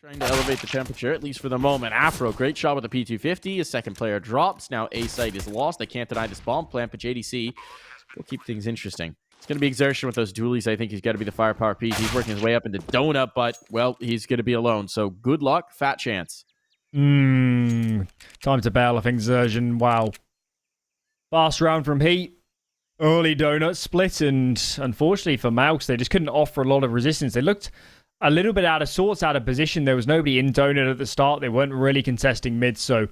Trying to elevate the temperature, at least for the moment. Afro, great shot with the P250. His second player drops. Now A site is lost. They can't deny this bomb plant, but JDC will keep things interesting. It's going to be exertion with those dualies. I think he's got to be the firepower piece. He's working his way up into Donut, but, well, he's going to be alone. So good luck. Fat chance. Time to bail off exertion. Wow. Fast round from Heat. Early Donut split, and unfortunately for MOUZ, they just couldn't offer a lot of resistance. They looked a little bit out of sorts, out of position. There was nobody in Donut at the start. They weren't really contesting mid, so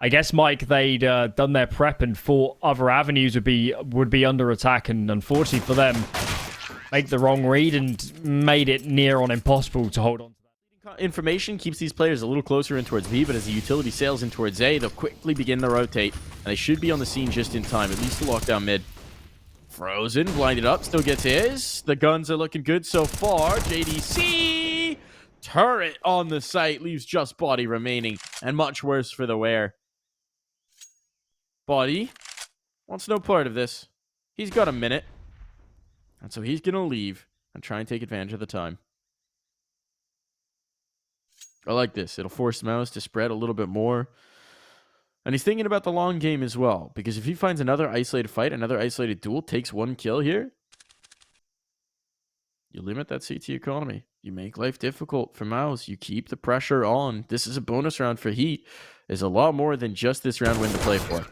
I guess, Mike, they'd done their prep and thought other avenues would be under attack, and unfortunately for them, make the wrong read and made it near on impossible to hold on to that. Information keeps these players a little closer in towards B, but as the utility sails in towards A, they'll quickly begin to rotate, and they should be on the scene just in time, at least to lock down mid. Frozen, blinded up, still gets his. The guns are looking good so far. JDC turret on the site, leaves just body remaining, and much worse for the wear. Body wants no part of this. He's got a minute, and so he's gonna leave and try and take advantage of the time. I like this. It'll force MOUZ to spread a little bit more. And he's thinking about the long game as well, because if he finds another isolated fight, another isolated duel, takes one kill here, you limit that CT economy. You make life difficult for MOUZ. You keep the pressure on. This is a bonus round for Heat. There's a lot more than just this round win to play for.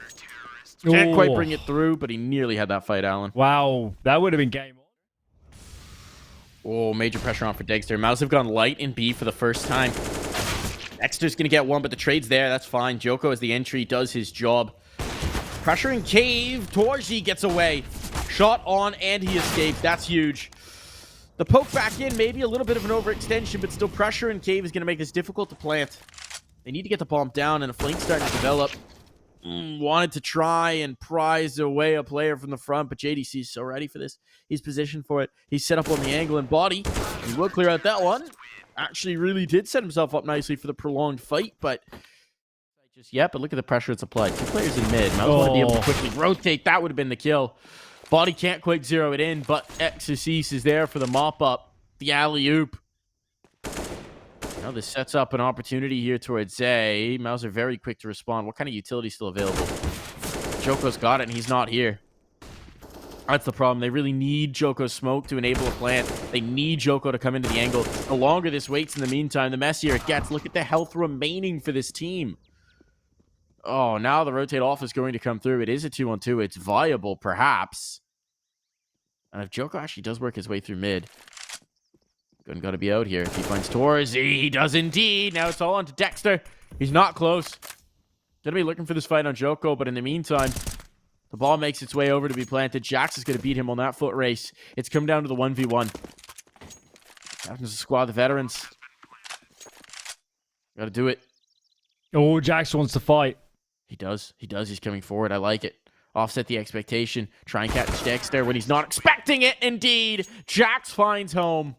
Can't quite bring it through, but he nearly had that fight, Alan. Wow, that would have been game on. Oh, major pressure on for Dexter. MOUZ have gone light in B for the first time. Dexter's going to get one, but the trade's there. That's fine. Joko as the entry does his job. Pressure in cave. Torji gets away. Shot on, and he escapes. That's huge. The poke back in, maybe a little bit of an overextension, but still pressure in cave is going to make this difficult to plant. They need to get the bomb down, and a flank starting to develop. Wanted to try and prize away a player from the front, but JDC is so ready for this. He's positioned for it. He's set up on the angle and body. He will clear out that one. Actually really did set himself up nicely for the prolonged fight, but just yet. But look at the pressure it's applied. Two players in mid. MOUZ want to be able to quickly rotate. That would have been the kill. Body can't quite zero it in, but Exorcise is there for the mop-up. The alley-oop. Now this sets up an opportunity here towards A. MOUZ are very quick to respond. What kind of utility is still available? Joko's got it, and he's not here. That's the problem. They really need Joko's smoke to enable a plant. They need Joko to come into the angle. The longer this waits in the meantime, the messier it gets. Look at the health remaining for this team. Oh, now the rotate off is going to come through. It is a 2-on-2. It's viable, perhaps. And if Joko actually does work his way through mid, Gun got to be out here. If he finds Torzi, he does indeed. Now it's all on to Dexter. He's not close. Gonna be looking for this fight on Joko, but in the meantime, the ball makes its way over to be planted. Jax is going to beat him on that foot race. It's come down to the 1v1. Happens to squad the veterans. Got to do it. Oh, Jax wants to fight. He does. He does. He's coming forward. I like it. Offset the expectation. Try and catch Dexter when he's not expecting it. Indeed. Jax finds home.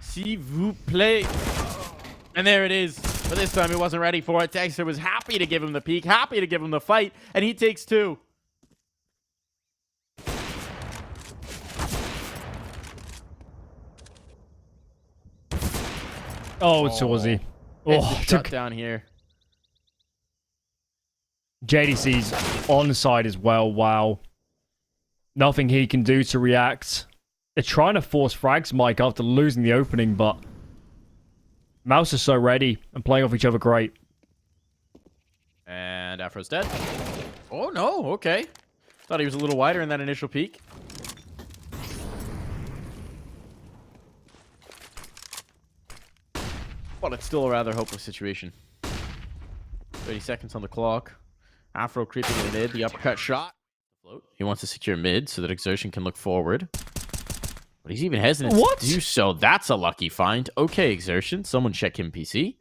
S'il vous plaît. And there it is. But this time he wasn't ready for it. Dexter was happy to give him the peek, happy to give him the fight, and he takes two. Oh, it's Torzi. Oh, shut down here. JDC's on side as well. Wow. Nothing he can do to react. They're trying to force frags, Mike, after losing the opening, but MOUZ is so ready and playing off each other great. And Afro's dead. Oh, no. Okay. Thought he was a little wider in that initial peak. But it's still a rather hopeless situation. 30 seconds on the clock. Afro creeping in mid. The uppercut shot. He wants to secure mid so that Exertion can look forward. But he's even hesitant to do so. That's a lucky find. Okay, Exertion. Someone check him PC.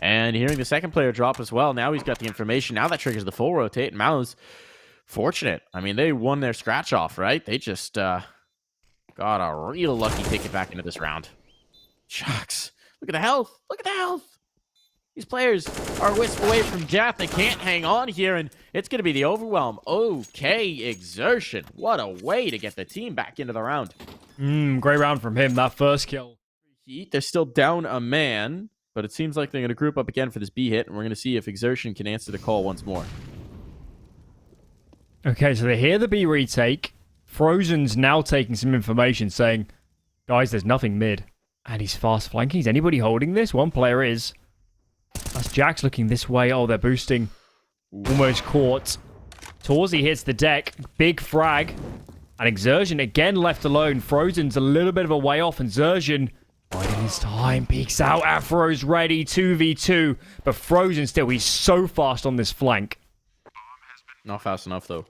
And hearing the second player drop as well. Now he's got the information. Now that triggers the full rotate. And MOUZ, fortunate. I mean, they won their scratch off, right? They just got a real lucky ticket back into this round. Shucks. Look at the health. Look at the health. These players are a wisp away from death. They can't hang on here, and it's going to be the overwhelm. Okay, Exertion. What a way to get the team back into the round. Great round from him, that first kill. Heat, they're still down a man, but it seems like they're going to group up again for this B hit, and we're going to see if Exertion can answer the call once more. Okay, so they hear the B retake. Frozen's now taking some information saying, guys, there's nothing mid. And he's fast flanking. Is anybody holding this? One player is. That's Jax looking this way. Oh, they're boosting. Almost caught. Torzy hits the deck. Big frag. And Exertion again left alone. Frozen's a little bit of a way off. And Exertion, biding his time, peeks out. Afro's ready. 2v2. But Frozen still, he's so fast on this flank. Not fast enough, though.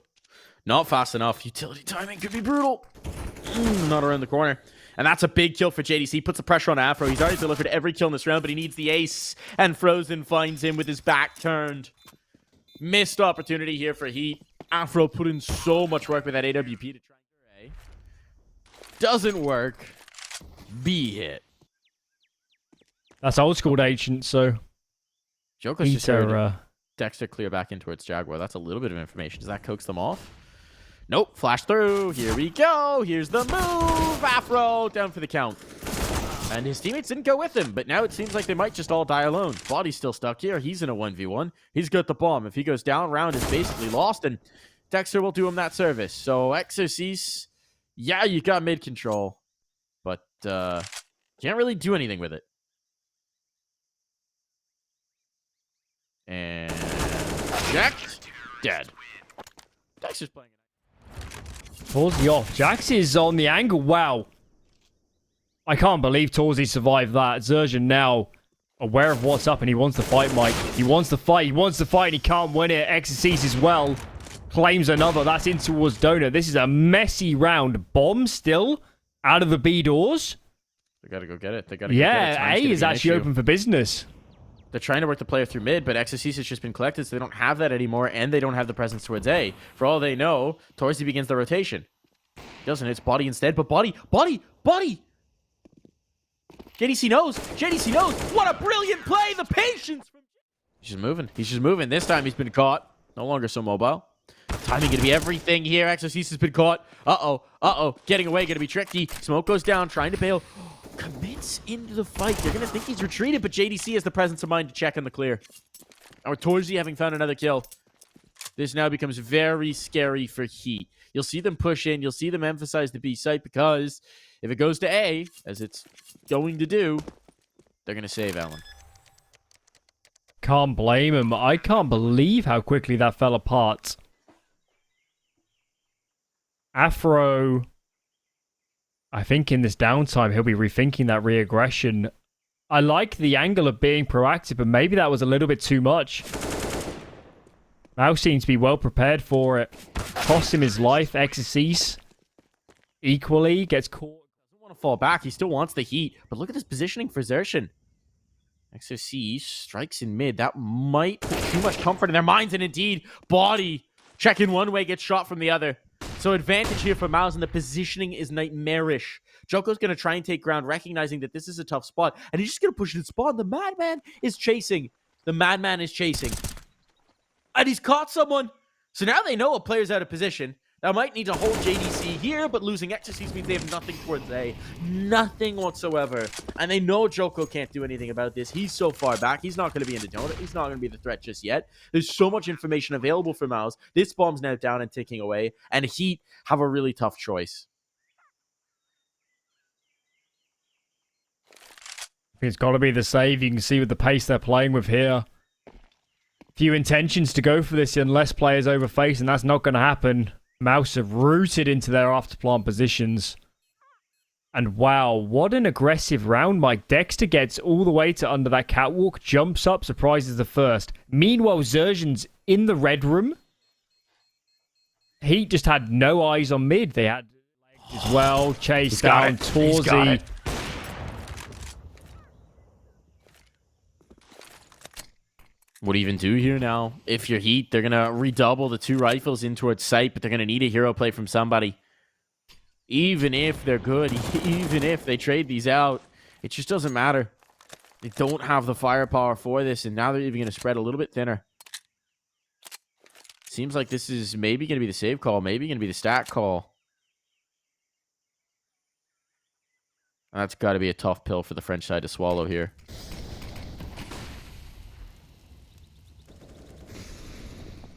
Not fast enough. Utility timing could be brutal. Not around the corner. And that's a big kill for JDC. Puts the pressure on Afro. He's already delivered every kill in this round, but he needs the ace. And Frozen finds him with his back turned. Missed opportunity here for Heat. Afro put in so much work with that AWP to try and A. Doesn't work. B hit. That's old school Ancient, so... Joker's just heard Dexter clear back in towards Jaguar. That's a little bit of information. Does that coax them off? Nope, flash through. Here we go. Here's the move. Afro down for the count. And his teammates didn't go with him, but now it seems like they might just all die alone. Body's still stuck here. He's in a 1v1. He's got the bomb. If he goes down, round is basically lost, and Dexter will do him that service. So, Exercise, yeah, you got mid control, but can't really do anything with it. And checked. Dead. Dexter's playing it. Torzy off. Jax is on the angle. Wow. I can't believe Torzy survived that. Zerjan now aware of what's up and he wants to fight, Mike. He wants to fight. He wants to fight and he can't win it. Exercise as well. Claims another. That's in towards Donut. This is a messy round. Bomb still out of the B doors. They gotta go get it. They gotta go get it. Yeah, A is actually open for business. They're trying to work the player through mid, but Exercise has just been collected, so they don't have that anymore, and they don't have the presence towards A. For all they know, Torzy begins the rotation. Doesn't, it's Body instead, but Body! JDC knows! JDC knows! What a brilliant play! The patience! He's just moving. He's just moving. This time he's been caught. No longer so mobile. Timing gonna be everything here. Exercise has been caught. Uh-oh. Getting away, gonna be tricky. Smoke goes down, trying to bail. Commits into the fight. They're going to think he's retreated, but JDC has the presence of mind to check in the clear. Or Torzy having found another kill. This now becomes very scary for Heat. You'll see them push in. You'll see them emphasize the B site because if it goes to A, as it's going to do, they're going to save Allen. Can't blame him. I can't believe how quickly that fell apart. Afro... I think in this downtime, he'll be rethinking that re-aggression. I like the angle of being proactive, but maybe that was a little bit too much. MOUZ seems to be well prepared for it. Cost him his life. Exercise equally gets caught. Doesn't want to fall back. He still wants the heat. But look at this positioning for Xertion. Exercise strikes in mid. That might put too much comfort in their minds. And indeed, Body checking one way, gets shot from the other. So advantage here for MOUZ, and the positioning is nightmarish. Joko's going to try and take ground, recognizing that this is a tough spot. And he's just going to push it in spawn. The Madman is chasing. The Madman is chasing. And he's caught someone. So now they know a player's out of position. Now might need to hold JDC here, but losing Exercise means they have nothing towards A. Nothing whatsoever. And they know Joko can't do anything about this. He's so far back. He's not going to be in the donut. He's not going to be the threat just yet. There's so much information available for MOUZ. This bomb's now down and ticking away. And Heat have a really tough choice. I think it's got to be the save. You can see with the pace they're playing with here. Few intentions to go for this unless players overface, and that's not going to happen. MOUZ have rooted into their afterplant positions. And wow, what an aggressive round, Mike. Dexter gets all the way to under that catwalk, jumps up, surprises the first. Meanwhile, Zerjan's in the red room. Heat just had no eyes on mid. They had as well. Chase down Torzy. What do you even do here now? If you're Heat, they're going to redouble the two rifles in towards sight, but they're going to need a hero play from somebody. Even if they're good, even if they trade these out, it just doesn't matter. They don't have the firepower for this, and now they're even going to spread a little bit thinner. Seems like this is maybe going to be the save call, maybe going to be the stat call. That's got to be a tough pill for the French side to swallow here.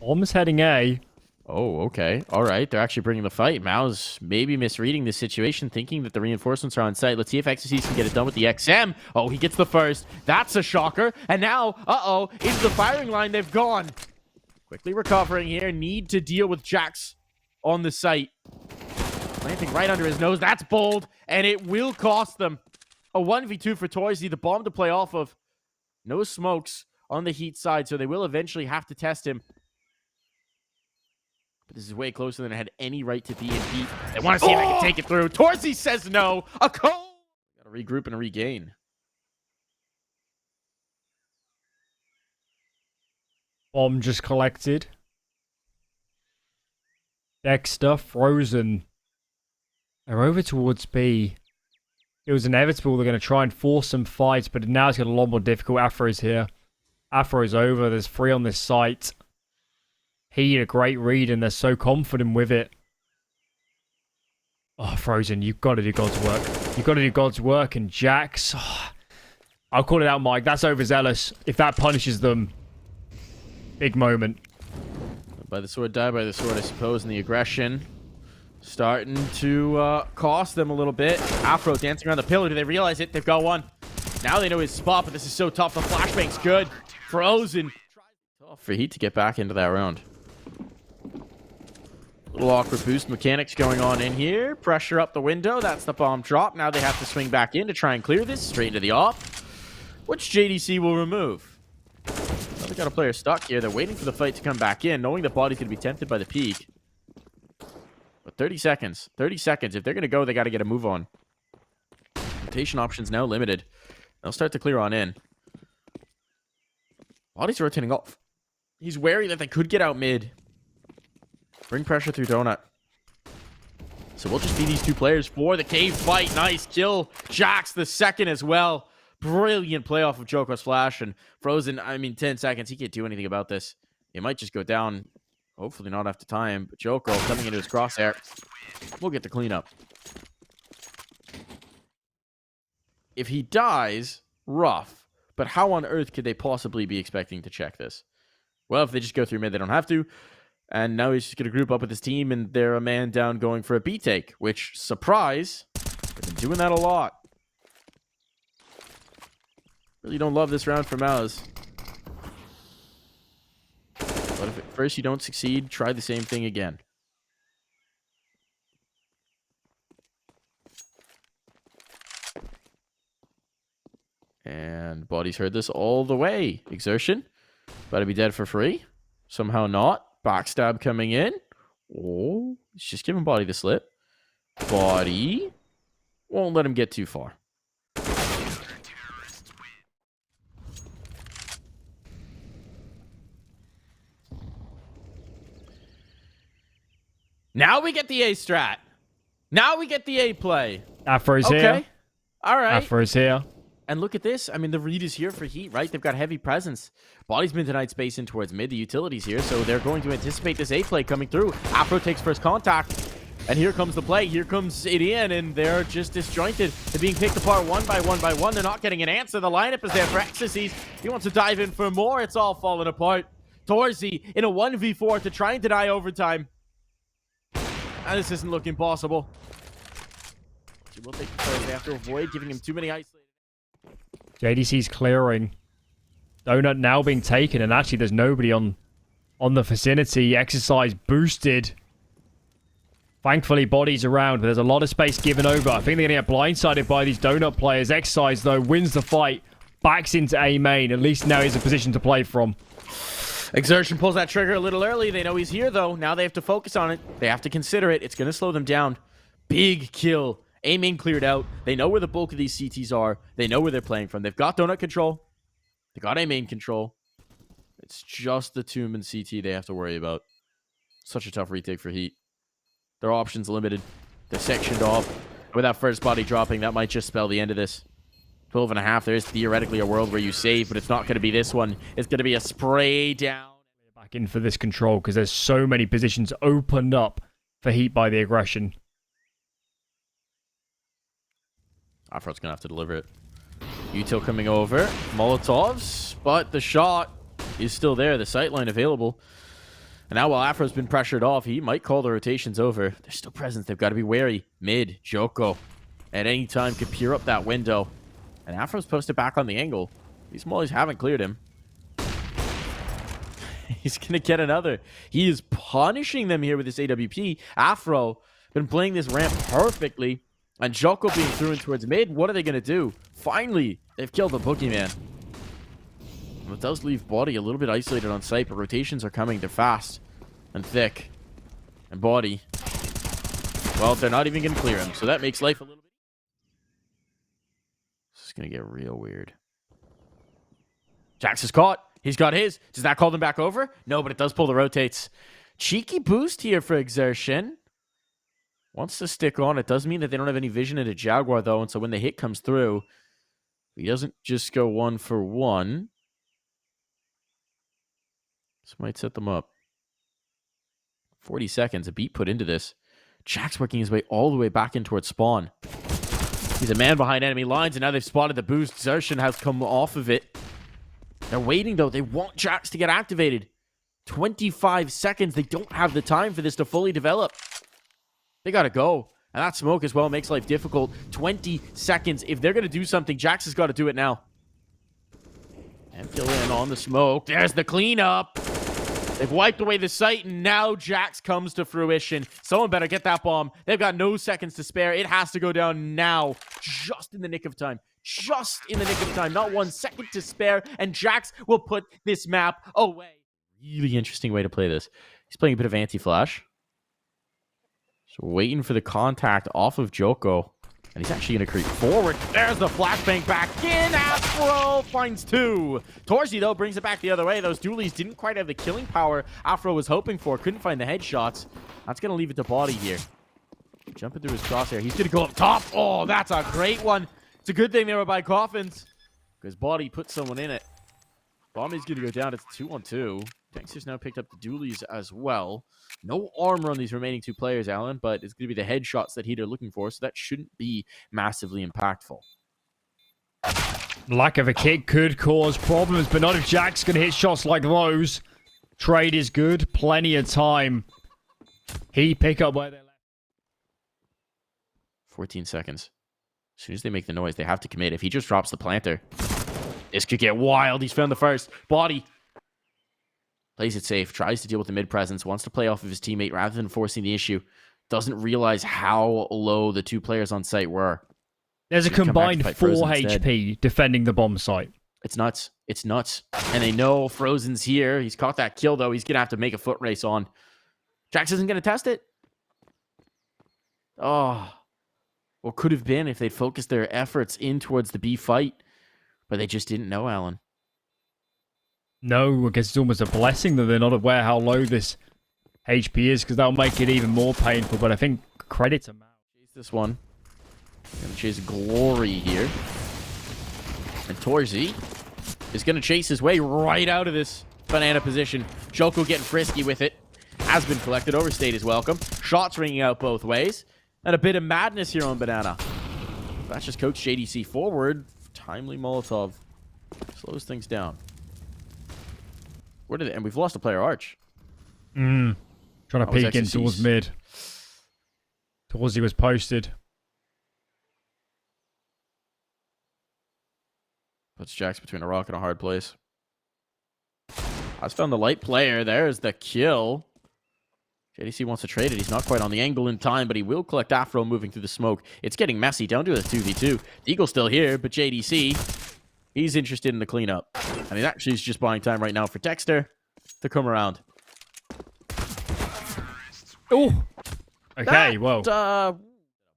Almost heading A. Oh, okay. All right. They're actually bringing the fight. MOUZ maybe misreading the situation, thinking that the reinforcements are on site. Let's see if XCC can get it done with the XM. Oh, he gets the first. That's a shocker. And now, into the firing line. They've gone. Quickly recovering here. Need to deal with Jax on the site. Planting right under his nose. That's bold. And it will cost them. A 1v2 for Torsey. The bomb to play off of. No smokes on the Heat side, so they will eventually have to test him. But this is way closer than it had any right to be in Heat. They want to see if they can take it through. Torsey says no. A call. Got to regroup and regain. Bomb just collected. Dexter frozen. They're over towards B. It was inevitable they're going to try and force some fights, but now it's got a lot more difficult. Afro's here. Afro's over. There's 3 on this site. He had a great read, and they're so confident with it. Oh, Frozen, you've got to do God's work. You've got to do God's work, and Jax... Oh, I'll call it out, Mike. That's overzealous. If that punishes them, big moment. By the sword, die by the sword, I suppose, and the aggression starting to cost them a little bit. Afro dancing around the pillar. Do they realize it? They've got one. Now they know his spot, but this is so tough. The flashbang's good. Frozen. Tough for Heat to get back into that round. Little awkward boost mechanics going on in here. Pressure up the window. That's the bomb drop. Now they have to swing back in to try and clear this. Straight into the off, which JDC will remove. Well, they got a player stuck here. They're waiting for the fight to come back in, knowing the body's going to be tempted by the peak. But 30 seconds. 30 seconds. If they're going to go, they got to get a move on. Rotation options now limited. They'll start to clear on in. Body's rotating off. He's wary that they could get out mid. Bring pressure through Donut. So we'll just be these 2 players for the cave fight. Nice kill. Jax the second as well. Brilliant play off of Joko's flash. And Frozen, I mean, 10 seconds. He can't do anything about this. It might just go down. Hopefully not after time. But Joko coming into his crosshair. We'll get the cleanup. If he dies, rough. But how on earth could they possibly be expecting to check this? Well, if they just go through mid, they don't have to. And now he's just going to group up with his team, and they're a man down going for a B take, which, surprise, they've been doing that a lot. Really don't love this round for MOUZ. But if at first you don't succeed, try the same thing again. And Body's heard this all the way. Exertion. About to be dead for free. Somehow not. Backstab coming in. Oh, he's just giving Body the slip. Body won't let him get too far. Now we get the A strat. Now we get the A play. Afro's here. All right. Afro's here. And look at this. I mean, the read is here for Heat, right? They've got heavy presence. Body's been denied space in towards mid. The utility's here, so they're going to anticipate this A play coming through. Afro takes first contact. And here comes the play. Here comes it in, and they're just disjointed. They're being picked apart one by one. They're not getting an answer. The lineup is there for Ecstasies. He wants to dive in for more. It's all falling apart. Torsey in a 1v4 to try and deny overtime. And this isn't looking possible. She will take the play. They have to avoid giving him too many isolated. JDC's clearing. Donut now being taken, and actually there's nobody on the vicinity. Exercise boosted. Thankfully, Body's around, but there's a lot of space given over. I think they're going to get blindsided by these Donut players. Exercise, though, wins the fight. Backs into A main. At least now he's in a position to play from. Exertion pulls that trigger a little early. They know he's here, though. Now they have to focus on it. They have to consider it. It's going to slow them down. Big kill. A main cleared out. They know where the bulk of these CTs are. They know where they're playing from. They've got Donut control. They got A main control. It's just the Tomb and CT they have to worry about. Such a tough retake for Heat. Their options limited. They're sectioned off. With that first body dropping, that might just spell the end of this. 12 and a half. There is theoretically a world where you save, but it's not going to be this one. It's going to be a spray down. Back in for this control because there's so many positions opened up for Heat by the aggression. Afro's going to have to deliver it. Util coming over. Molotovs, but the shot is still there. The sightline available. And now while Afro's been pressured off, he might call the rotations over. There's still presence. They've got to be wary. Mid, Joko at any time could peer up that window. And Afro's posted back on the angle. These mollies haven't cleared him. He's going to get another. He is punishing them here with this AWP. Afro been playing this ramp perfectly. And Joko being thrown towards mid. What are they going to do? Finally, they've killed the Boogeyman. It does leave Body a little bit isolated on site, but rotations are coming. They're fast and thick. And Body, well, they're not even going to clear him. So that makes life a little bit... This is going to get real weird. Jax is caught. He's got his. Does that call them back over? No, but it does pull the rotates. Cheeky boost here for Exertion. Wants to stick on. It does mean that they don't have any vision into Jaguar, though. And so when the hit comes through, he doesn't just go 1 for 1. This might set them up. 40 seconds. A beat put into this. Jack's working his way all the way back in towards spawn. He's a man behind enemy lines, and now they've spotted the boost. Xertion has come off of it. They're waiting, though. They want Jax to get activated. 25 seconds. They don't have the time for this to fully develop. They got to go. And that smoke as well makes life difficult. 20 seconds. If they're going to do something, Jax has got to do it now. And fill in on the smoke. There's the cleanup. They've wiped away the site, and now Jax comes to fruition. Someone better get that bomb. They've got no seconds to spare. It has to go down now. Just in the nick of time. Just in the nick of time. Not 1 second to spare, and Jax will put this map away. Really interesting way to play this. He's playing a bit of anti-flash. So waiting for the contact off of Joko. And he's actually going to creep forward. There's the flashbang back in. Afro finds 2. Torzi, though, brings it back the other way. Those dualies didn't quite have the killing power Afro was hoping for. Couldn't find the headshots. That's going to leave it to Body here. Jumping through his crosshair. He's going to go up top. Oh, that's a great one. It's a good thing they were by coffins, because Body put someone in it. Bomb is going to go down. It's 2-on-2. Dexter's now picked up the dualies as well. No armor on these remaining 2 players, Alan, but it's going to be the headshots that Heat are looking for, so that shouldn't be massively impactful. Lack of a kick could cause problems, but not if Jack's going to hit shots like those. Trade is good. Plenty of time. He pick up where they left. 14 seconds. As soon as they make the noise, they have to commit. If he just drops the planter, this could get wild. He's found the first. Body plays it safe, tries to deal with the mid presence, wants to play off of his teammate rather than forcing the issue. Doesn't realize how low the 2 players on site were. There's a combined 4 HP defending the bomb site. It's nuts. It's nuts. And they know Frozen's here. He's caught that kill, though. He's going to have to make a foot race on. Jax isn't going to test it. Oh. What could have been if they'd focused their efforts in towards the B fight. But they just didn't know, Alan. No, I guess it's almost a blessing that they're not aware how low this HP is, because that'll make it even more painful. But I think credit to MOUZ. Chase this one. Gonna chase Glory here. And Torzi is gonna chase his way right out of this banana position. Joko getting frisky with it. Has been collected. Overstayed is welcome. Shots ringing out both ways. And a bit of madness here on banana. That's just Coach JDC forward. Timely Molotov slows things down. Where did it? And we've lost a player Arch. Trying to peek in towards mid. Towards he was posted. Puts Jax between a rock and a hard place. Has found the light player. There's the kill. JDC wants to trade it. He's not quite on the angle in time, but he will collect Afro moving through the smoke. It's getting messy. Down to a 2v2. The Eagle's still here, but JDC, he's interested in the cleanup. And he actually is just buying time right now for Dexter to come around. Oh! Okay, whoa.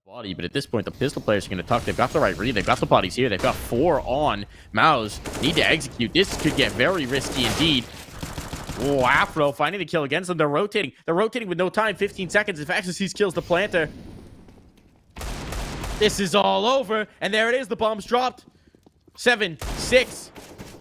Body, but at this point, the pistol players are going to tuck. They've got the right read. They've got the bodies here. They've got 4 on. MOUZ need to execute. This could get very risky indeed. Oh, Afro finding the kill against them. They're rotating. They're rotating with no time. 15 seconds. If Exorcist kills the planter, this is all over. And there it is. The bomb's dropped. 7, 6,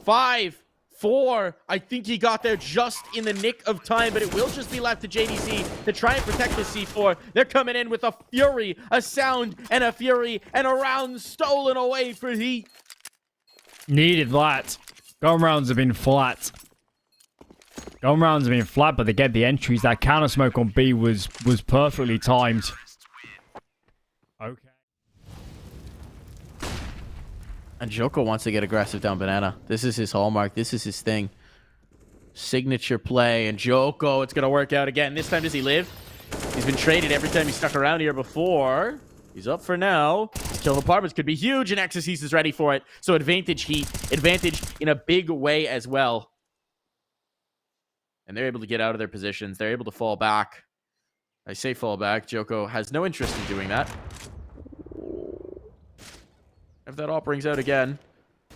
5, 4. I think he got there just in the nick of time, but it will just be left to JDC to try and protect the C4. They're coming in with a fury, a sound, and a fury, and a round stolen away for Heat. Needed that. Gun rounds have been flat. Gun rounds have been flat, but they get the entries. That counter smoke on B was perfectly timed. Okay. And Joko wants to get aggressive down banana. This is his hallmark. This is his thing. Signature play. And Joko, it's going to work out again. This time, does he live? He's been traded every time he stuck around here before. He's up for now. Kill apartments could be huge, and Exorcist is ready for it. So advantage Heat. Advantage in a big way as well. And they're able to get out of their positions. They're able to fall back. I say fall back. Joko has no interest in doing that. If that op rings out again,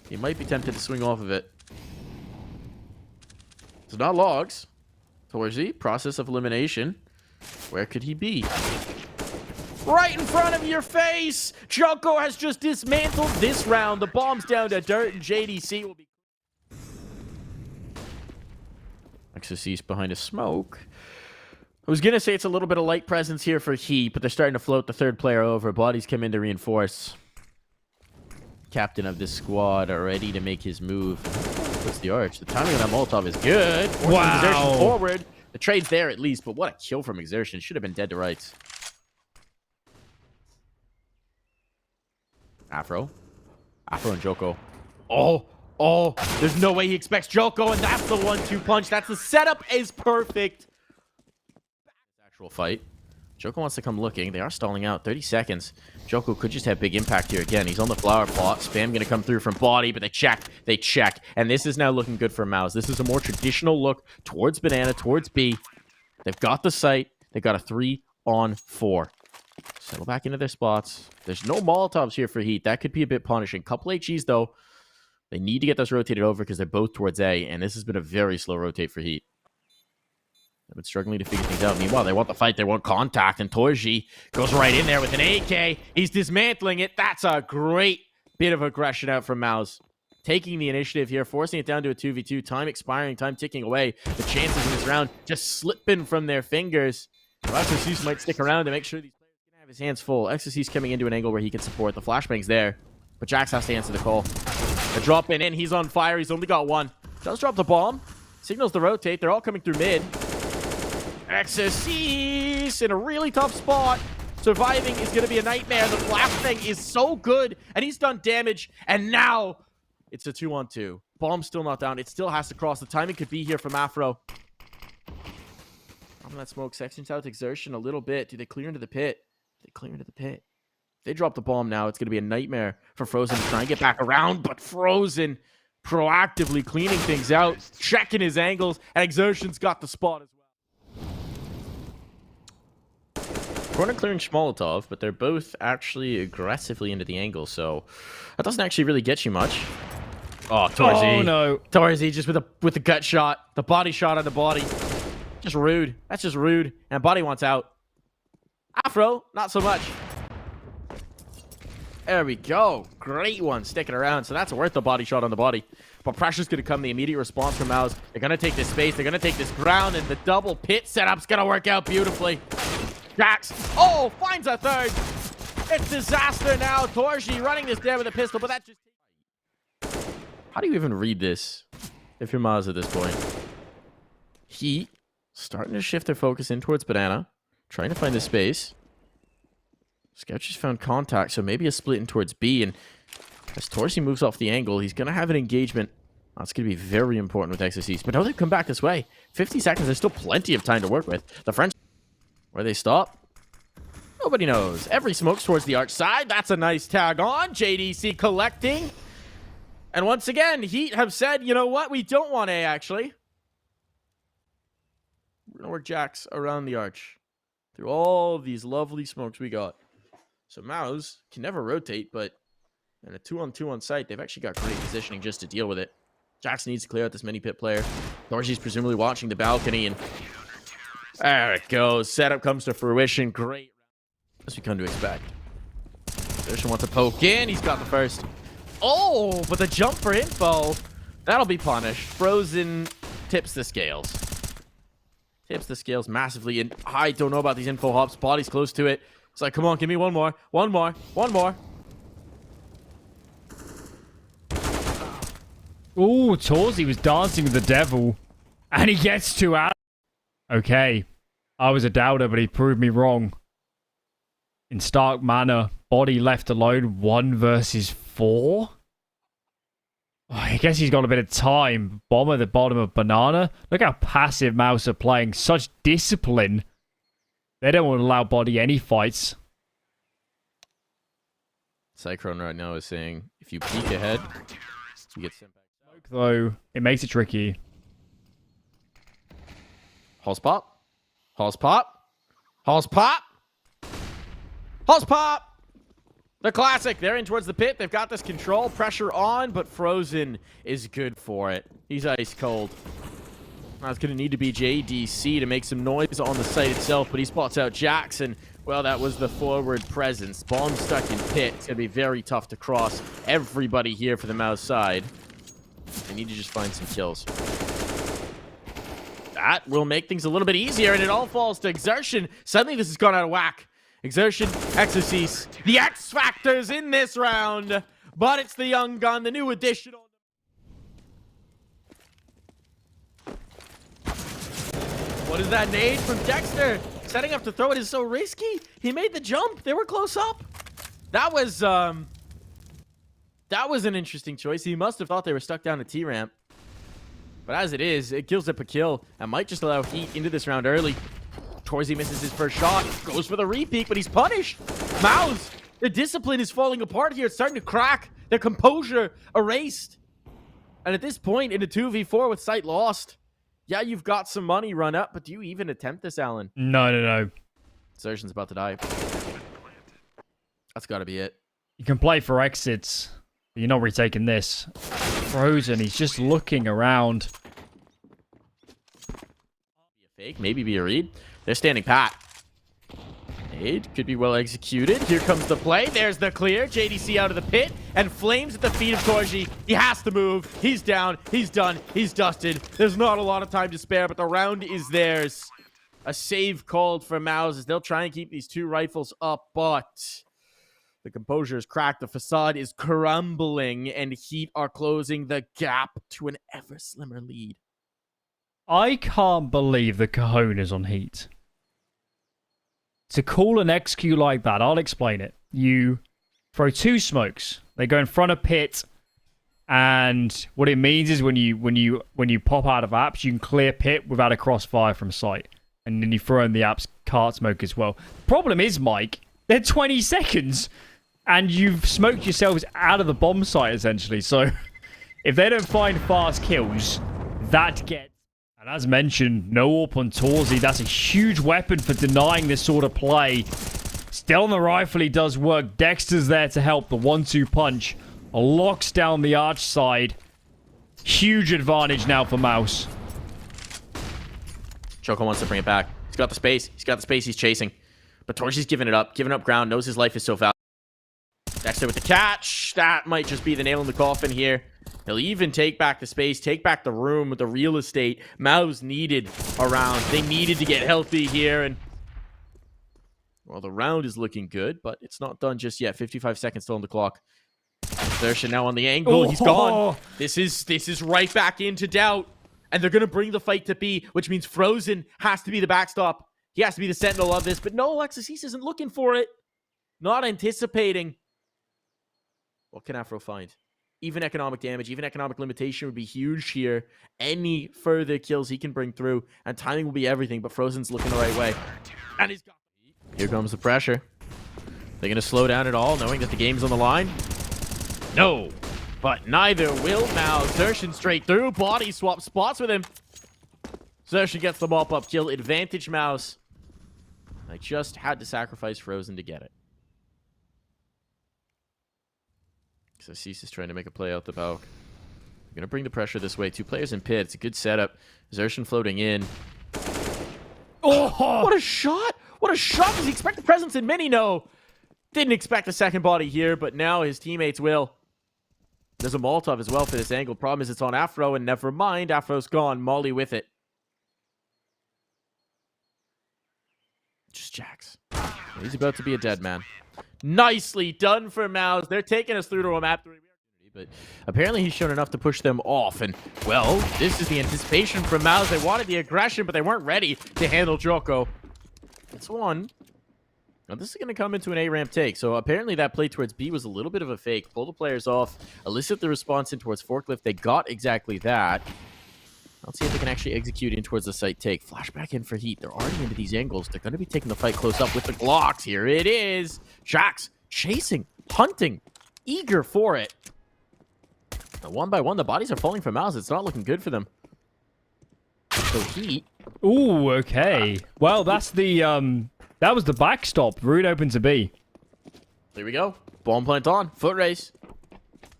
he might be tempted to swing off of it. So not logs. Torzi, process of elimination. Where could he be? Right in front of your face! Joko has just dismantled this round. The bomb's down to dirt, and JDC will be... Exorcist behind a smoke. I was going to say it's a little bit of light presence here for Heat, but they're starting to float the third player over. Bodies come in to reinforce. Captain of this squad are ready to make his move. What's the arch? The timing of that Molotov is good. Wow. Exertion forward. The trade's there at least, but what a kill from Exertion. Should have been dead to rights. Afro and Joko. Oh, there's no way he expects Joko, and that's the 1-2 punch. That's the setup is perfect. Actual fight. Joko wants to come looking. They are stalling out. 30 seconds. Joko could just have big impact here again. He's on the flower plot. Spam going to come through from body, but they check. And this is now looking good for MOUZ. This is a more traditional look towards banana, towards B. They've got the site. They've got a 3-on-4. Settle back into their spots. There's no Molotovs here for Heat. That could be a bit punishing. Couple HEs, though. They need to get those rotated over because they're both towards A, and this has been a very slow rotate for Heat. They've been struggling to figure things out. Meanwhile, they want the fight. They want contact, and Torji goes right in there with an AK. He's dismantling it. That's a great bit of aggression out from MOUZ. Taking the initiative here, forcing it down to a 2v2. Time expiring, time ticking away. The chances in this round just slipping from their fingers. Exorcist might stick around to make sure these players can have his hands full. Exorcist coming into an angle where he can support. The flashbang's there, but Jax has to answer the call. The drop in, he's on fire. He's only got one. Does drop the bomb. Signals the rotate. They're all coming through mid. Exorcist in a really tough spot. Surviving is going to be a nightmare. The flashbang is so good, and he's done damage. And now it's a 2-on-2. Bomb's still not down. It still has to cross. The timing could be here from Afro. From that smoke sections out Exertion a little bit. Do they clear into the pit? They clear into the pit. They drop the bomb now. It's going to be a nightmare for Frozen to try and get back around, but Frozen proactively cleaning things out, checking his angles, and Exertion's got the spot as well. Corner clearing Schmolotov, but they're both actually aggressively into the angle, so that doesn't actually really get you much. Oh, Torzi. Oh, no. Torzi just with the gut shot, the body shot on the body. Just rude. That's just rude. And body wants out. Afro, not so much. There we go. Great one sticking around. So that's worth the body shot on the body. But pressure's going to come. The immediate response from MOUZ. They're going to take this space. They're going to take this ground. And the double pit setup's going to work out beautifully. Jax. Oh, finds a third. It's disaster now. Torji running this down with a pistol. But that just... How do you even read this if you're MOUZ at this point? Heat starting to shift their focus in towards banana. Trying to find the space. Scout just found contact, so maybe a split in towards B, and as Torsi moves off the angle, he's going to have an engagement. That's going to be very important with Exorcist. But now they've come back this way. 50 seconds, there's still plenty of time to work with. The French... Where they stop? Nobody knows. Every smoke's towards the arch side. That's a nice tag on. JDC collecting. And once again, Heat have said, you know what? We don't want A, actually. We're going to work Jax around the arch. Through all of these lovely smokes we got. So MOUZ can never rotate, but in a 2-on-2 on site, they've actually got great positioning just to deal with it. Jax needs to clear out this mini pit player. Dorji's presumably watching the balcony, and there it goes. Setup comes to fruition. Great. As we come to expect. Xertion wants to poke in. He's got the first. Oh, but the jump for info, that'll be punished. Frozen tips the scales. Tips the scales massively, and I don't know about these info hops. Body's close to it. It's like, come on, give me one more. One more. One more. Ooh, Torzy was dancing with the devil. And he gets 2 out. Okay. I was a doubter, but he proved me wrong. In stark manner, Body left alone 1 versus 4? Oh, I guess he's got a bit of time. Bomb at the bottom of Banana. Look how passive MOUZ are playing. Such discipline. They don't want to allow Body any fights. Cyclone right now is saying, if you peek ahead, you get sent back. Smoke, though, it makes it tricky. Halls pop. Halls pop. Halls pop. Halls pop. The classic. They're in towards the pit. They've got this control. Pressure on, but Frozen is good for it. He's ice cold. Now it's going to need to be JDC to make some noise on the site itself, but he spots out Jackson. Well, that was the forward presence. Bomb stuck in pit. It's going to be very tough to cross everybody here for the MOUZ side. They need to just find some kills. That will make things a little bit easier, and it all falls to Exertion. Suddenly, this has gone out of whack. Exertion, Exorcise, the X Factors in this round, but it's the young gun, the new addition. What is that nade from Dexter? Setting up to throw it is so risky. He made the jump. They were close up. That was an interesting choice. He must have thought they were stuck down a T-ramp. But as it is, it kills up a kill and might just allow Heat into this round early. Torzy misses his first shot, goes for the repeat, but he's punished. MOUZ, the discipline is falling apart here. It's starting to crack. Their composure erased. And at this point, in a 2v4 with sight lost, yeah, you've got some money run up, but do you even attempt this, Alan? No. Exertion's about to die. That's got to be it. You can play for exits, but you're not retaking this. Frozen, he's just looking around. Be a fake, maybe be a read. They're standing pat. Nade could be well executed. Here comes the play. There's the clear. JDC out of the pit. And Flames at the feet of Torzy. He has to move. He's down. He's done. He's dusted. There's not a lot of time to spare, but the round is theirs. A save called for MOUZ as they'll try and keep these 2 rifles up, but the composure is cracked. The facade is crumbling, and Heat are closing the gap to an ever slimmer lead. I can't believe the cojones on Heat. To call an XQ like that, I'll explain it. You throw 2 smokes. They go in front of pit, and what it means is when you pop out of apps, you can clear pit without a crossfire from sight, and then you throw in the apps cart smoke as well. Problem is, Mike, they're 20 seconds, and you've smoked yourselves out of the bomb site essentially. So if they don't find fast kills, that gets. And as mentioned, no AWP on Torzy. That's a huge weapon for denying this sort of play. Still on the rifle, he does work. Dexter's there to help. The 1-2 punch locks down the arch side. Huge advantage now for MOUZ. Choco wants to bring it back. He's got the space. He's got the space he's chasing. But Torzy's giving up ground. Knows his life is so valuable. Dexter with the catch. That might just be the nail in the coffin here. He'll even take back the space, take back the room with the real estate. MOUZ needed a round. They needed to get healthy here. And well, the round is looking good, but it's not done just yet. 55 seconds still on the clock. Exertion now on the angle. Oh. He's gone. This is right back into doubt. And they're going to bring the fight to B, which means Frozen has to be the backstop. He has to be the sentinel of this. But no, Exorcise isn't looking for it. Not anticipating. What can Afro find? Even economic damage, even economic limitation would be huge here. Any further kills he can bring through, and timing will be everything, but Frozen's looking the right way. And he's got... Here comes the pressure. They're going to slow down at all, knowing that the game's on the line? No, but neither will MOUZ. Exertion straight through, body swap spots with him. Exertion gets the mop-up kill, advantage MOUZ. I just had to sacrifice Frozen to get it. So Cease is trying to make a play out the Valk. They're going to bring the pressure this way. 2 players in pit. It's a good setup. Exertion floating in. Oh, what a shot! What a shot! Does he expect the presence in mini? No. Didn't expect a second body here, but now his teammates will. There's a Molotov as well for this angle. Problem is it's on Afro, and never mind. Afro's gone. Molly with it. Just Jax. He's about to be a dead man. Nicely done for MOUZ. They're taking us through to a map 3. But apparently he's shown enough to push them off. And, well, this is the anticipation from MOUZ. They wanted the aggression, but they weren't ready to handle Joko. It's one. Now, this is going to come into an A-ramp take. So, apparently that play towards B was a little bit of a fake. Pull the players off, elicit the response in towards Forklift. They got exactly that. Let's see if they can actually execute in towards the site take. Flashback in for Heat. They're already into these angles. They're going to be taking the fight close up with the Glocks. Here it is. Jax chasing, hunting, eager for it. Now, one by one, the bodies are falling from MOUZ. It's not looking good for them. So Heat. Ooh, okay. Well, that's the that was the backstop. Route open to B. There we go. Bomb plant on. Foot race.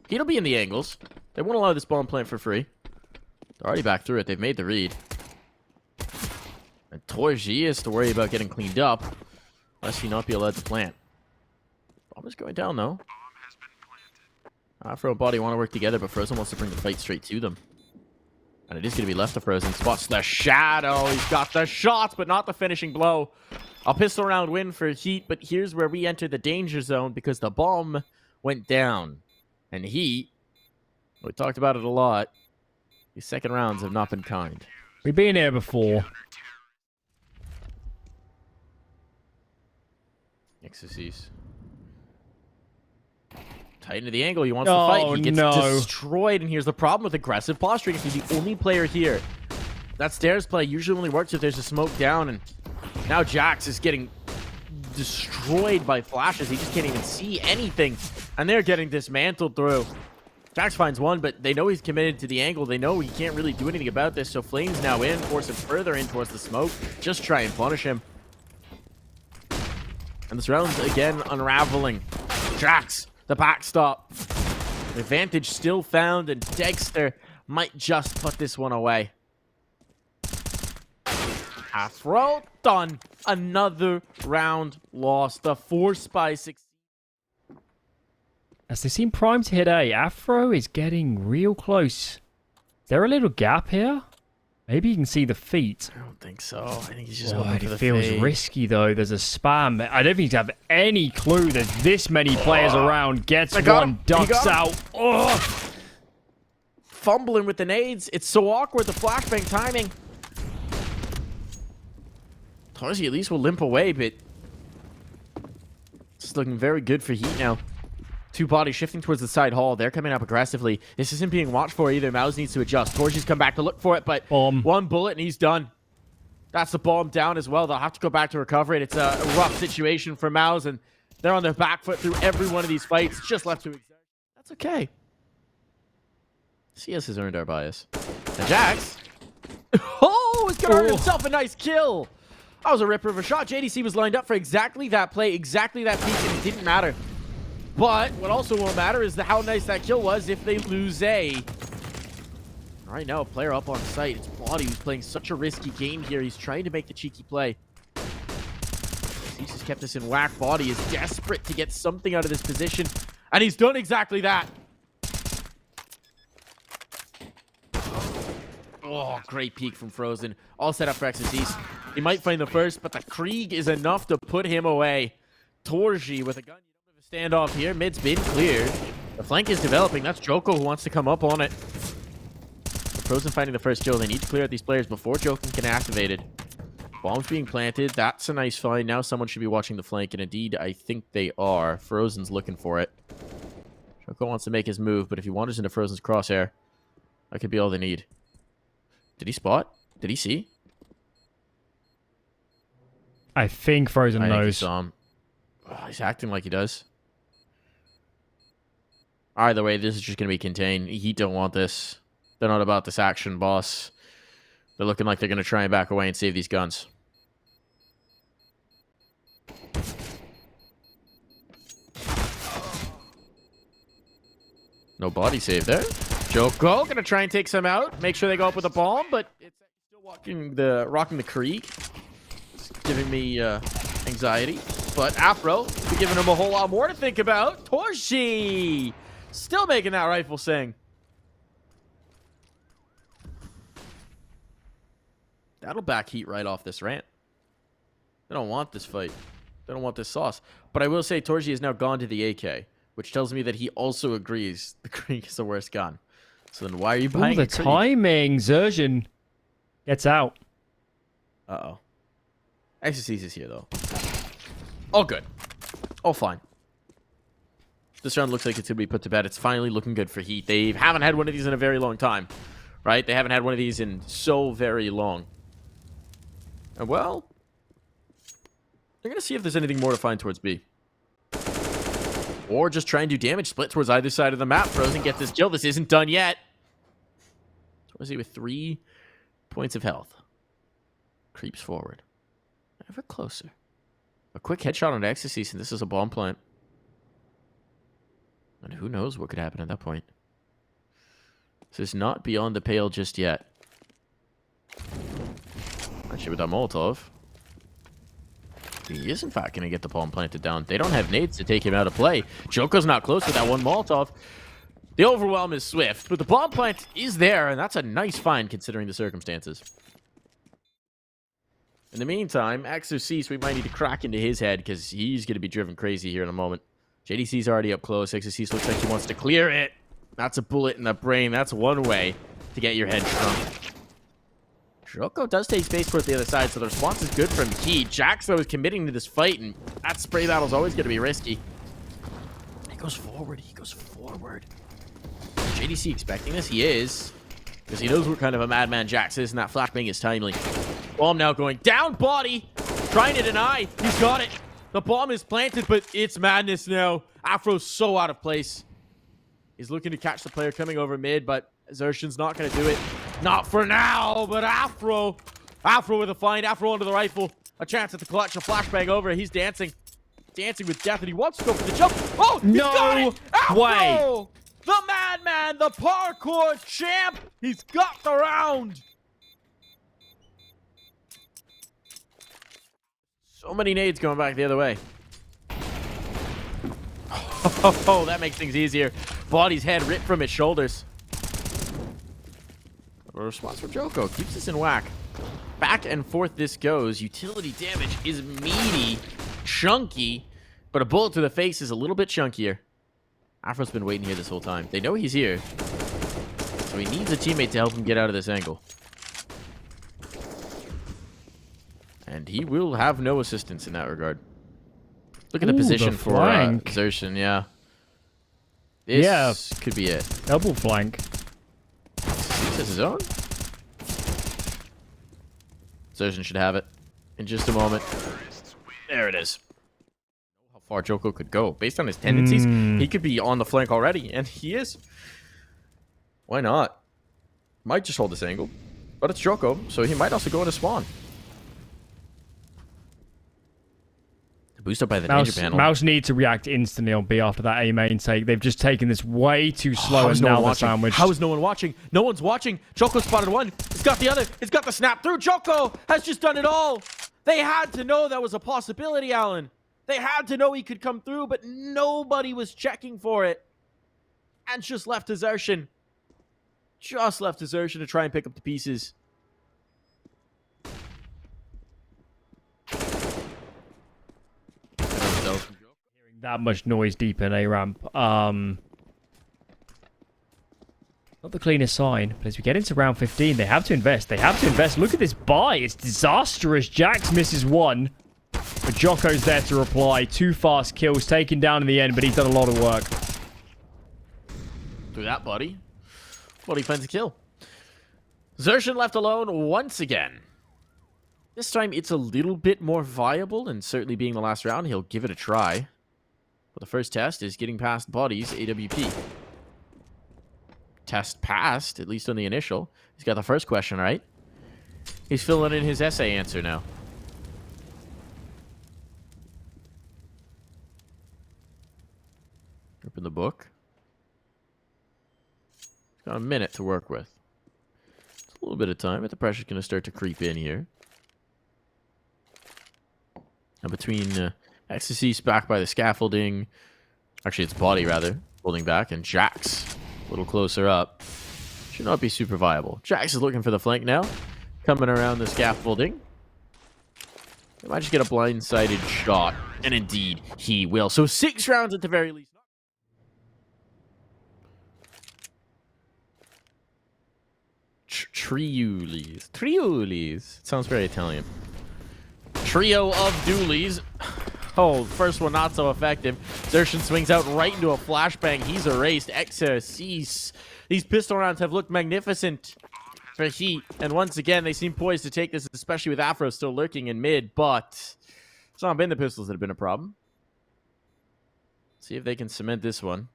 Heat'll be in the angles. They won't allow this bomb plant for free. They're already back through it. They've made the read. And Torji is to worry about getting cleaned up, lest he not be allowed to plant. Bomb is going down, though. Afro and Body want to work together, but Frozen wants to bring the fight straight to them. And it is going to be left to Frozen. Spots the shadow. He's got the shots, but not the finishing blow. A pistol round win for Heat, but here's where we enter the danger zone because the bomb went down. And Heat, we talked about it a lot, these second rounds have not been kind. We've been here before. Exorcise. Tight into the angle. He wants to fight. He gets destroyed. And here's the problem with aggressive posturing. If he's the only player here, that stairs play usually only works if there's a smoke down. And now Jax is getting destroyed by flashes. He just can't even see anything. And they're getting dismantled through. Jax finds one, but they know he's committed to the angle. They know he can't really do anything about this. So Flame's now in, force him further in towards the smoke. Just try and punish him. And this round's again unraveling. Jax, the backstop. The advantage still found, and Dexter might just put this one away. Afro done. Another round lost. The 4-6. As they seem primed to hit A, Afro is getting real close. Is there a little gap here? Maybe you can see the feet. I don't think so. I think he's just hoping for the it feels fade. risky, though. There's a spam. I don't think you have any clue there's this many players around. Gets one, ducks out. Oh! Fumbling with the nades. It's so awkward, the flashbang timing. Tarzi at least will limp away, but it's looking very good for Heat now. Two bodies shifting towards the side hall. They're coming up aggressively. This isn't being watched for either. MOUZ needs to adjust. Torchi's come back to look for it, but one bullet and he's done. That's the bomb down as well. They'll have to go back to recover it. It's a rough situation for MOUZ, and they're on their back foot through every one of these fights. Just left to exert. That's okay. CS has earned our bias. And Jax. Oh, he's going to earn himself a nice kill. That was a ripper of a shot. JDC was lined up for exactly that play, exactly that peak, and it didn't matter. But what also won't matter is how nice that kill was if they lose A. All right, now a player up on site. It's Body who's playing such a risky game here. He's trying to make the cheeky play. He's just kept us in whack. Body is desperate to get something out of this position, and he's done exactly that. Oh, great peek from Frozen. All set up for Exorcise. He might find the first, but the Krieg is enough to put him away. Torji with a gun. Standoff here. Mid's been cleared. The flank is developing. That's Joko who wants to come up on it. Frozen finding the first kill. They need to clear out these players before Joko can get activated. Bombs being planted. That's a nice find. Now someone should be watching the flank, and indeed, I think they are. Frozen's looking for it. Joko wants to make his move, but if he wanders into Frozen's crosshair, that could be all they need. Did he spot? Did he see? I think Frozen knows. I think he saw him. Oh, he's acting like he does. Either way, this is just going to be contained. Heat don't want this. They're not about this action, boss. They're looking like they're going to try and back away and save these guns. No body save there. Joko going to try and take some out. Make sure they go up with a bomb, but it's still rocking the Krieg. It's giving me anxiety. But Afro, be giving him a whole lot more to think about. Torshi! Still making that rifle sing. That'll back Heat right off this rant. They don't want this fight. They don't want this sauce. But I will say Torji has now gone to the AK, which tells me that he also agrees the Krieg is the worst gun. So then why are you buying the timing. Zerjan gets out. Uh-oh. Exorcise is here, though. All good. All fine. This round looks like it's going to be put to bed. It's finally looking good for Heat. They haven't had one of these in a very long time. Right? They haven't had one of these in so very long. And well, they're going to see if there's anything more to find towards B. Or just try and do damage. Split towards either side of the map. Frozen gets this kill. This isn't done yet. Torzi with 3 points of health. Creeps forward. Ever closer. A quick headshot on Ecstasy, and this is a bomb plant. And who knows what could happen at that point. This is not beyond the pale just yet. Actually, with that Molotov, he is in fact going to get the bomb planted down. They don't have nades to take him out of play. Joko's not close with that one Molotov. The overwhelm is swift, but the bomb plant is there, and that's a nice find considering the circumstances. In the meantime, Exorcise, we might need to crack into his head because he's going to be driven crazy here in a moment. JDC's already up close. Exorcise looks like he wants to clear it. That's a bullet in the brain. That's one way to get your head shrunk. Joko does take space towards the other side, so the response is good from Heat. Jax, though, is committing to this fight, and that spray battle is always going to be risky. He goes forward. He goes forward. Is JDC expecting this? He is, because he knows what kind of a madman Jax is, and that flashbang is timely. Bomb now going down, body, trying to deny. He's got it. The bomb is planted, but it's madness now. Afro's so out of place. He's looking to catch the player coming over mid, but Xershin's not going to do it. Not for now, but Afro. Afro with a find. Afro onto the rifle. A chance at the clutch. A flashbang over. He's dancing. Dancing with death, and he wants to go for the jump. Oh, he's got it! Afro! Way. The madman, the parkour champ. He's got the round. So many nades going back the other way. Oh, that makes things easier. Body's head ripped from his shoulders. A response from Joko. Keeps us in whack. Back and forth this goes. Utility damage is meaty, chunky, but a bullet to the face is a little bit chunkier. Afro's been waiting here this whole time. They know he's here, so he needs a teammate to help him get out of this angle. And he will have no assistance in that regard. Look at the position for Xershin, yeah. This could be it. Double flank. He says his own. Xershin should have it in just a moment. There it is. How far Joko could go. Based on his tendencies, he could be on the flank already, and he is. Why not? Might just hold this angle. But it's Joko, so he might also go into spawn. Boost up by the danger panel. MOUZ need to react instantly on B after that A main take. They've just taken this way too slow, and now they're sandwiched. How is no one watching? No one's watching. Joko spotted one. He's got the other. He's got the snap through. Joko has just done it all. They had to know that was a possibility, Alan. They had to know he could come through, but nobody was checking for it. And just left to Xershin. Just left to Xershin to try and pick up the pieces. Hearing that much noise deep in A ramp. Not the cleanest sign, but as we get into round 15, they have to invest. They have to invest. Look at this buy. It's disastrous. Jax misses one, but Joko's there to reply. 2 fast kills taken down in the end, but he's done a lot of work. Through that, buddy. Well, he finds a kill. Xershin left alone once again. This time, it's a little bit more viable, and certainly being the last round, he'll give it a try. But the first test is getting past bodies, AWP. Test passed, at least on the initial. He's got the first question right. He's filling in his essay answer now. Open the book. He's got a minute to work with. It's a little bit of time, but the pressure's going to start to creep in here. Now between Ecstasy back by the scaffolding. Actually, it's body, rather. Holding back, and Jax a little closer up. Should not be super viable. Jax is looking for the flank now. Coming around the scaffolding. They might just get a blindsided shot. And indeed, he will. So 6 rounds at the very least. Triulis. Triulis. It sounds very Italian. Trio of dualies. Oh, first one not so effective. Xerxon swings out right into a flashbang. He's erased. Exorcise. These pistol rounds have looked magnificent for Heat. And once again, they seem poised to take this, especially with Afro still lurking in mid. But it's not been the pistols that have been a problem. See if they can cement this one.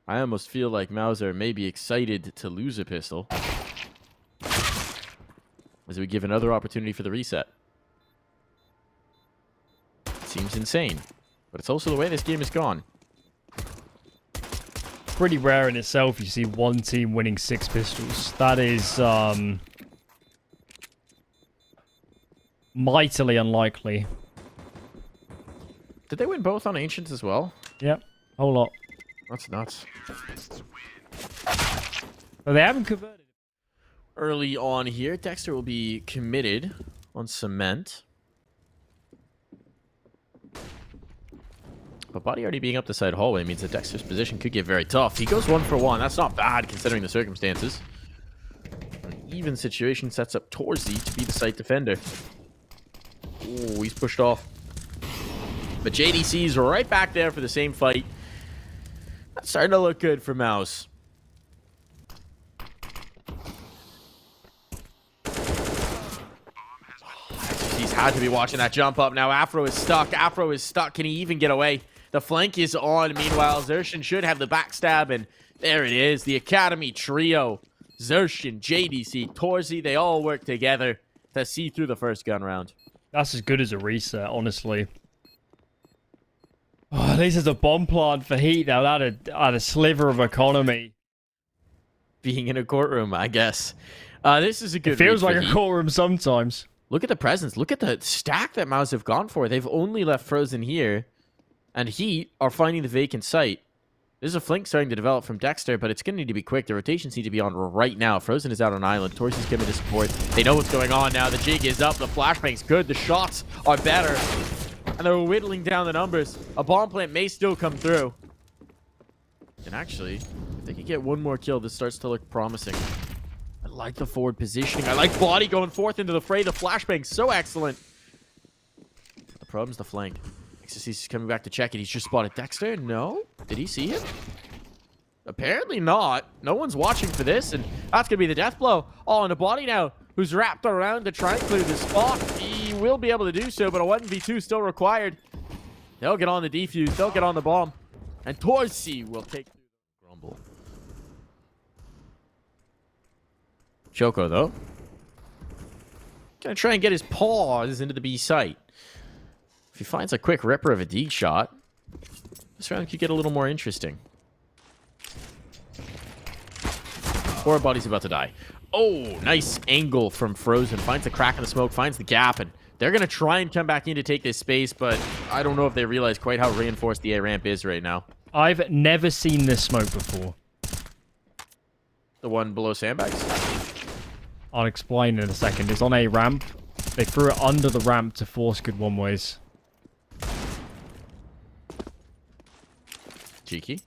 I almost feel like MOUZ may be excited to lose a pistol, as we give another opportunity for the reset. Seems insane, but it's also the way this game has gone. Pretty rare in itself, you see one team winning 6 pistols. That is mightily unlikely. Did they win both on Ancients as well? Yep, whole lot. That's nuts. But they haven't converted. Early on here, Dexter will be committed on cement. But Body already being up the side hallway means that Dexter's position could get very tough. He goes 1 for 1. That's not bad considering the circumstances. An even situation sets up Torzy to be the site defender. Ooh, he's pushed off. But JDC's right back there for the same fight. That's starting to look good for MOUZ. He's had to be watching that jump up. Now Afro is stuck. Afro is stuck. Can he even get away? The flank is on. Meanwhile, Xerxon should have the backstab. And there it is. The Academy trio. Xerxon, JDC, Torzy. They all work together to see through the first gun round. That's as good as a reset, honestly. Oh, at least there's a bomb plant for Heat now. That had a sliver of economy. Being in a courtroom, I guess. This is a good. It feels like Heat. a courtroom sometimes. Look at the presence. Look at the stack that MOUZ have gone for. They've only left Frozen here. And Heat are finding the vacant site. There's a flank starting to develop from Dexter, but it's going to need to be quick. The rotations need to be on right now. Frozen is out on island. Torsy's coming to support. They know what's going on now. The jig is up. The flashbang's good. The shots are better. And they're whittling down the numbers. A bomb plant may still come through. And actually, if they can get one more kill, this starts to look promising. I like the forward positioning. I like Body going forth into the fray. The flashbang's so excellent. The problem's the flank. He's coming back to check it. He's just spotted Dexter. No? Did he see him? Apparently not. No one's watching for this, and that's going to be the death blow. All on the Body now, who's wrapped around to try and clear the spot. He will be able to do so, but a 1v2 still required. They'll get on the defuse. They'll get on the bomb. And Torzy will take the grumble. Choco, though, gonna try and get his paws into the B site. If he finds a quick ripper of a D shot, this round could get a little more interesting. Or Body's about to die. Oh, nice angle from Frozen. Finds the crack in the smoke, finds the gap, and they're going to try and come back in to take this space, but I don't know if they realize quite how reinforced the A ramp is right now. I've never seen this smoke before. The one below sandbags? I'll explain in a second. It's on a ramp. They threw it under the ramp to force good one-ways. Cheeky.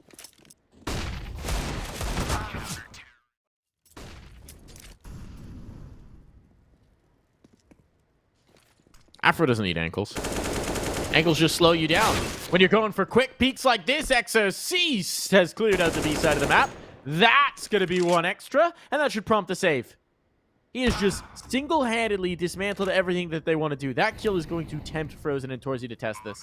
Afro doesn't need ankles. Ankles just slow you down. When you're going for quick peeks like this, Exorcise has cleared out the B side of the map. That's going to be one extra, and that should prompt a save. He has just single-handedly dismantled everything that they want to do. That kill is going to tempt Frozen and Torzy to test this.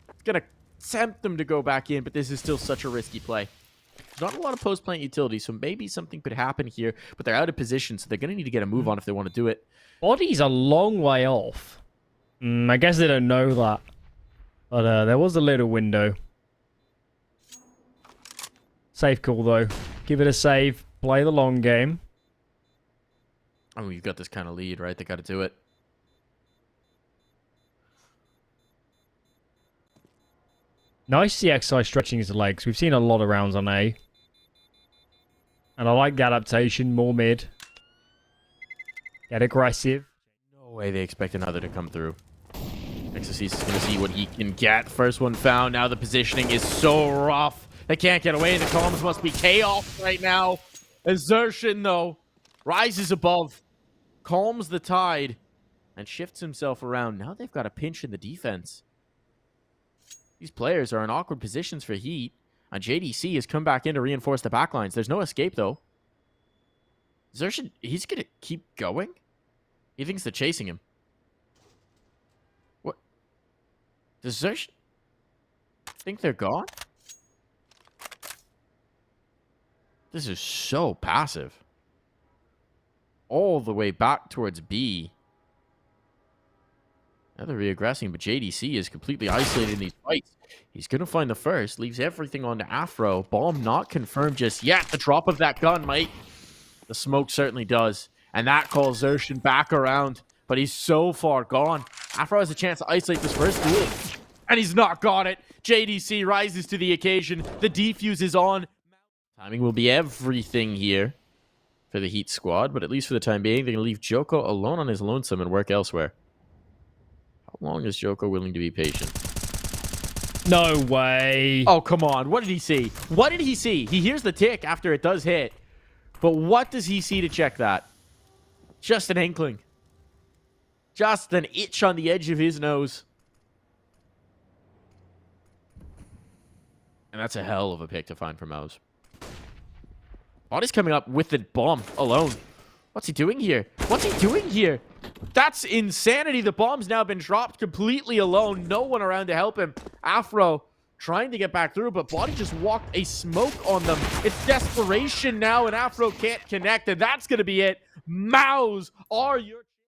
It's going to tempt them to go back in, but this is still such a risky play. There's not a lot of post-plant utility, so maybe something could happen here, but they're out of position, so they're going to need to get a move on if they want to do it. Body's a long way off. I guess they don't know that. But there was a little window. Safe call, though. Give it a save. Play the long game. I mean, you've got this kind of lead, right? They got to do it. Nice CXI stretching his legs. We've seen a lot of rounds on A. And I like the adaptation. More mid. Get aggressive. No way they expect another to come through. Exorcist is going to see what he can get. First one found. Now the positioning is so rough. They can't get away. The comms must be chaos right now. Exertion, though, rises above, calms the tide, and shifts himself around. Now they've got a pinch in the defense. These players are in awkward positions for Heat, and JDC has come back in to reinforce the backlines. There's no escape, though. Exertion, he's going to keep going? He thinks they're chasing him. What? Does Exertion think they're gone? This is so passive. All the way back towards B. Now they're reaggressing, but JDC is completely isolated in these fights. He's going to find the first. Leaves everything on to Afro. Bomb not confirmed just yet. The drop of that gun might. The smoke certainly does. And that calls Zershin back around. But he's so far gone. Afro has a chance to isolate this first duel. And he's not got it. JDC rises to the occasion. The defuse is on. Timing will be everything here for the Heat squad, but at least for the time being, they're going to leave Joko alone on his lonesome and work elsewhere. How long is Joko willing to be patient? No way. Oh, come on. What did he see? What did he see? He hears the tick after it does hit. But what does he see to check that? Just an inkling. Just an itch on the edge of his nose. And that's a hell of a pick to find for MOUZ. Body's coming up with the bomb alone. What's he doing here? What's he doing here? That's insanity. The bomb's now been dropped completely alone. No one around to help him. Afro trying to get back through, but Body just walked a smoke on them. It's desperation now, and Afro can't connect, and that's going to be it. MOUZ are your...